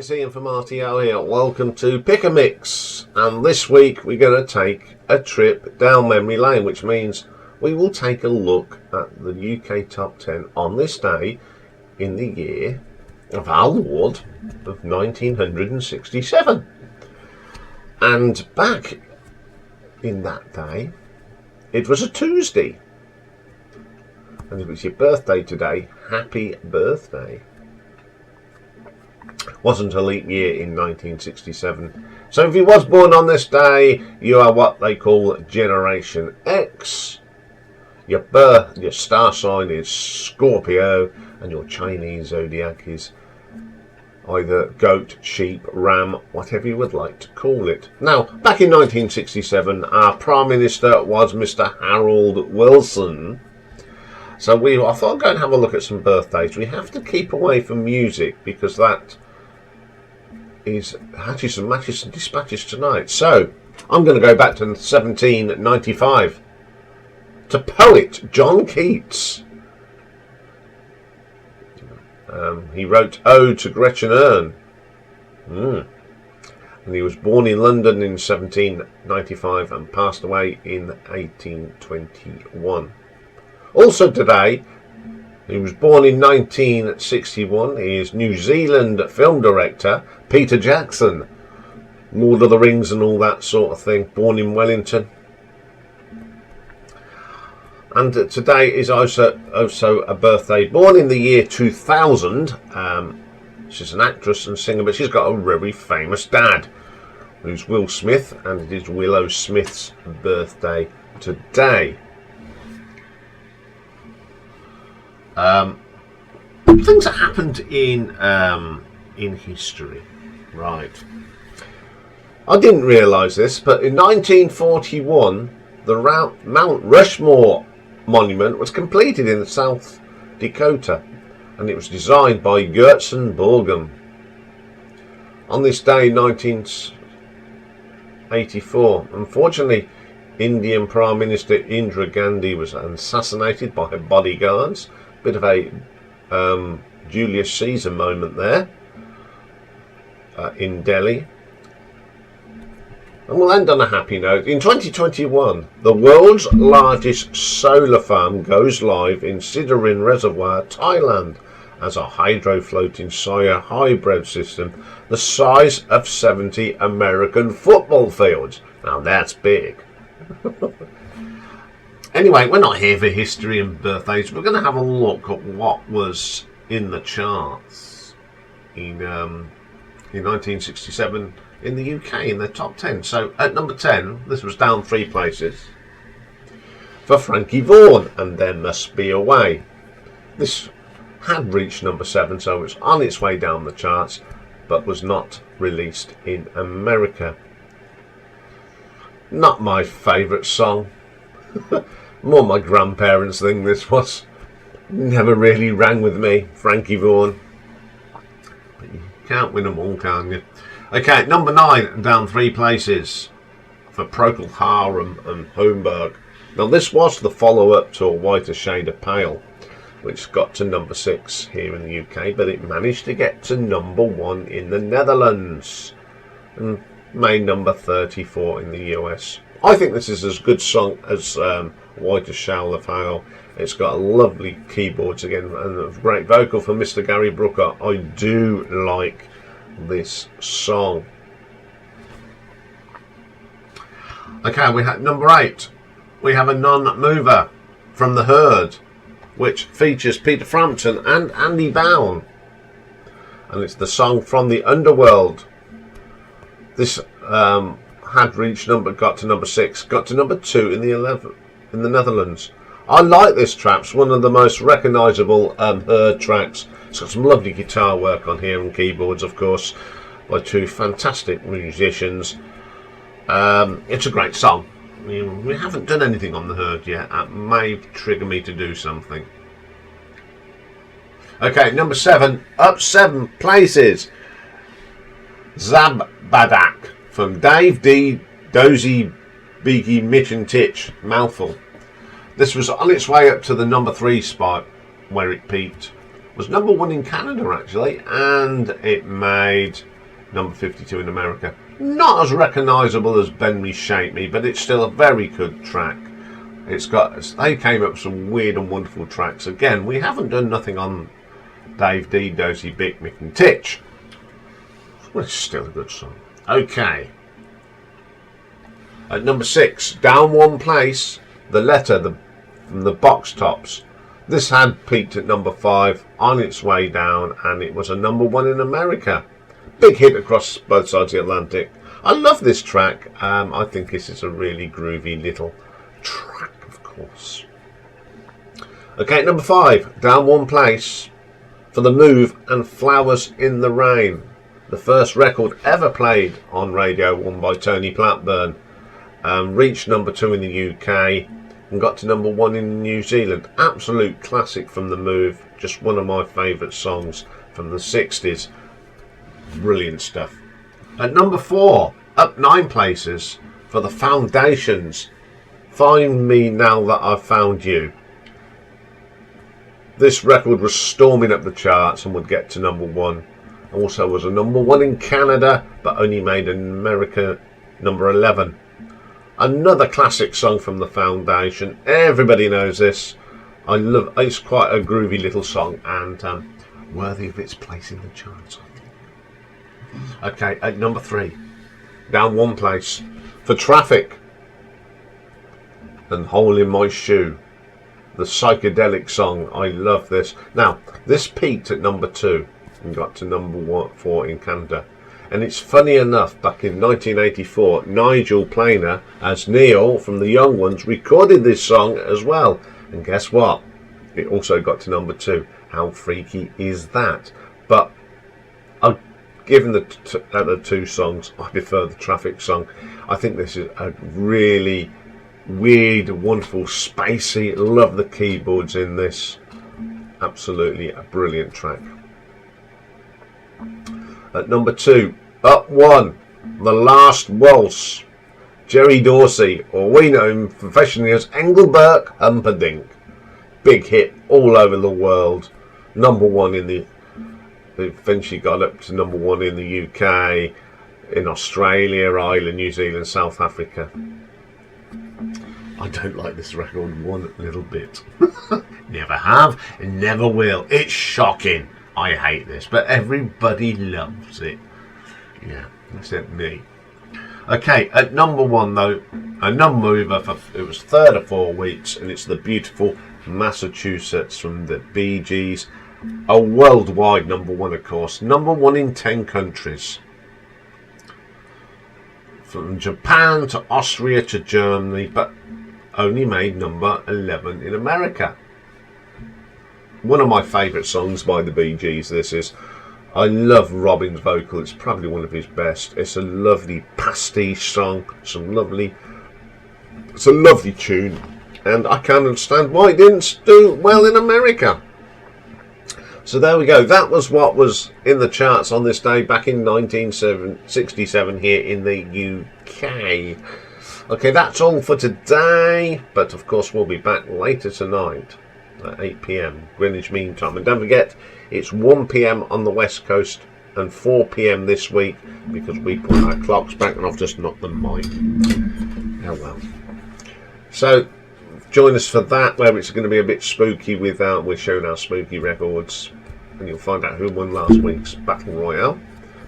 it's Ian from RTL here. Welcome to Pick a Mix, and this week we're going to take a trip down memory lane, which means we will take a look at the UK Top 10 on this day in the year of our Lord of 1967. And back in that day, it was a Tuesday, and if it's your birthday today, happy birthday. Wasn't a leap year in 1967. So if you was born on this day, you are what they call Generation X. Your star sign is Scorpio, and your Chinese zodiac is either goat, sheep, ram, whatever you would like to call it. Now, back in 1967, our Prime Minister was Mr. Harold Wilson. So I thought I'd go and have a look at some birthdays. We have to keep away from music because that is hatches and matches and dispatches tonight. So I'm going to go back to 1795 to poet John Keats. He wrote Ode to Gretchen Urn. And he was born in London in 1795 and passed away in 1821. Also today, he was born in 1961. He is New Zealand film director Peter Jackson, Lord of the Rings and all that sort of thing, born in Wellington. And today is also a birthday, born in the year 2000. She's an actress and singer, but she's got a very famous dad, who's Will Smith, and it is Willow Smith's birthday today. Things that happened in history, right? I didn't realise this, but in 1941, the Mount Rushmore monument was completed in South Dakota, and it was designed by Gertsen Borgum. On this day, 1984, unfortunately, Indian Prime Minister Indira Gandhi was assassinated by her bodyguards. Bit of a Julius Caesar moment there in Delhi. And we'll end on a happy note. In 2021, the world's largest solar farm goes live in Siderin Reservoir, Thailand, as a hydro-floating soya hybrid system the size of 70 American football fields. Now that's big. Anyway, we're not here for history and birthdays. We're going to have a look at what was in the charts in 1967 in the UK in the top 10. So at number 10, this was down 3 places for Frankie Vaughan and There Must Be a Way. This had reached number 7, so it's on its way down the charts, but was not released in America. Not my favourite song. More my grandparents' thing this was. Never really rang with me, Frankie Vaughan. But you can't win them all, can you? Okay, number 9, down 3 places for Procol Harum and Homburg. Now this was the follow-up to A Whiter Shade of Pale, which got to number 6 here in the UK, but it managed to get to number 1 in the Netherlands and made number 34 in the US. I think this is as good song as Whiter Shade of Pale. It's got lovely keyboards again and a great vocal from Mr. Gary Brooker. I do like this song. Okay, we have number 8. We have a non-mover from The Herd, which features Peter Frampton and Andy Bown, and it's the song From the Underworld. This had reached got to number 6, got to number 2 in the Netherlands. I like this track. It's one of the most recognisable Herd tracks. It's got some lovely guitar work on here and keyboards, of course, by 2 fantastic musicians. It's a great song. We haven't done anything on The Herd yet. That may trigger me to do something. Okay, number 7, up 7 places. Zabbadak from Dave D, Dozy, Beaky, Mitch and Titch. Mouthful. This was on its way up to the number 3 spot where it peaked. It was number 1 in Canada actually, and it made number 52 in America. Not as recognisable as Bend Me Shape Me, but it's still a very good track. They came up with some weird and wonderful tracks. Again, we haven't done nothing on Dave D, Dozy, Bick, Mick and Titch. Well, it's still a good song. Okay. At number 6, down one place, The Letter from the Box Tops. This had peaked at number 5, on its way down, and it was a number 1 in America. Big hit across both sides of the Atlantic. I love this track. I think this is a really groovy little track, of course. Okay, number 5, down one place, for The Move and Flowers in the Rain. The first record ever played on Radio 1 by Tony Blackburn. Reached number 2 in the UK and got to number 1 in New Zealand. Absolute classic from The Move. Just one of my favourite songs from the 60s. Brilliant stuff. At number 4, up 9 places, for The Foundations, Find Me Now That I've Found You. This record was storming up the charts and would get to number 1. Also was a number 1 in Canada, but only made in America number 11. Another classic song from The Foundation. Everybody knows this. It's quite a groovy little song and worthy of its place in the charts, I think. Okay, at number 3, down one place, for Traffic and Hole in My Shoe. The psychedelic song. I love this. Now, this peaked at number 2 and got to number 4 in Canada. And it's funny enough, back in 1984, Nigel Planer, as Neil from the Young Ones, recorded this song as well. And guess what? It also got to number 2. How freaky is that? But given the two songs, I prefer the Traffic song. I think this is a really weird, wonderful, spacey. Love the keyboards in this. Absolutely a brilliant track. At number 2, up 1, The Last Waltz, Jerry Dorsey, or we know him professionally as Engelbert Humperdinck. Big hit all over the world. Number 1 in the... Eventually got up to number 1 in the UK, in Australia, Ireland, New Zealand, South Africa. I don't like this record one little bit. Never have and never will. It's shocking. I hate this, but everybody loves it. Yeah, except me. Okay, at number 1 though, a non-mover it was 3rd of 4 weeks, and it's the beautiful Massachusetts from the Bee Gees. A worldwide number 1, of course. Number 1 in 10 countries. From Japan to Austria to Germany, but only made number 11 in America. One of my favourite songs by the Bee Gees, this is. I love Robin's vocal. It's probably one of his best. It's a lovely pastiche song. It's a lovely tune. And I can't understand why it didn't do well in America. So there we go. That was what was in the charts on this day back in 1967 here in the UK. Okay, that's all for today. But of course, we'll be back later tonight at 8 PM Greenwich Mean Time. And don't forget, it's 1 PM on the West Coast and 4 PM this week because we put our clocks back and I've just knocked the mic. Oh well. So join us for that, where it's going to be a bit spooky we're showing our spooky records, and you'll find out who won last week's Battle Royale.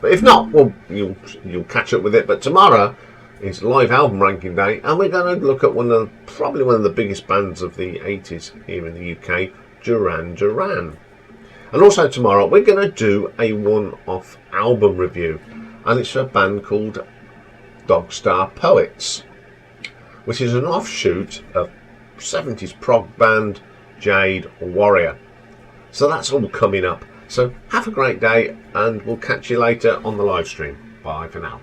But if not, well, you'll catch up with it. But tomorrow is live album ranking day, and we're going to look at probably one of the biggest bands of the 80s here in the UK, Duran Duran. And also tomorrow we're going to do a one-off album review, and it's a band called Dogstar Poets, which is an offshoot of 70s prog band Jade Warrior. So that's all coming up. So have a great day, and we'll catch you later on the live stream. Bye for now.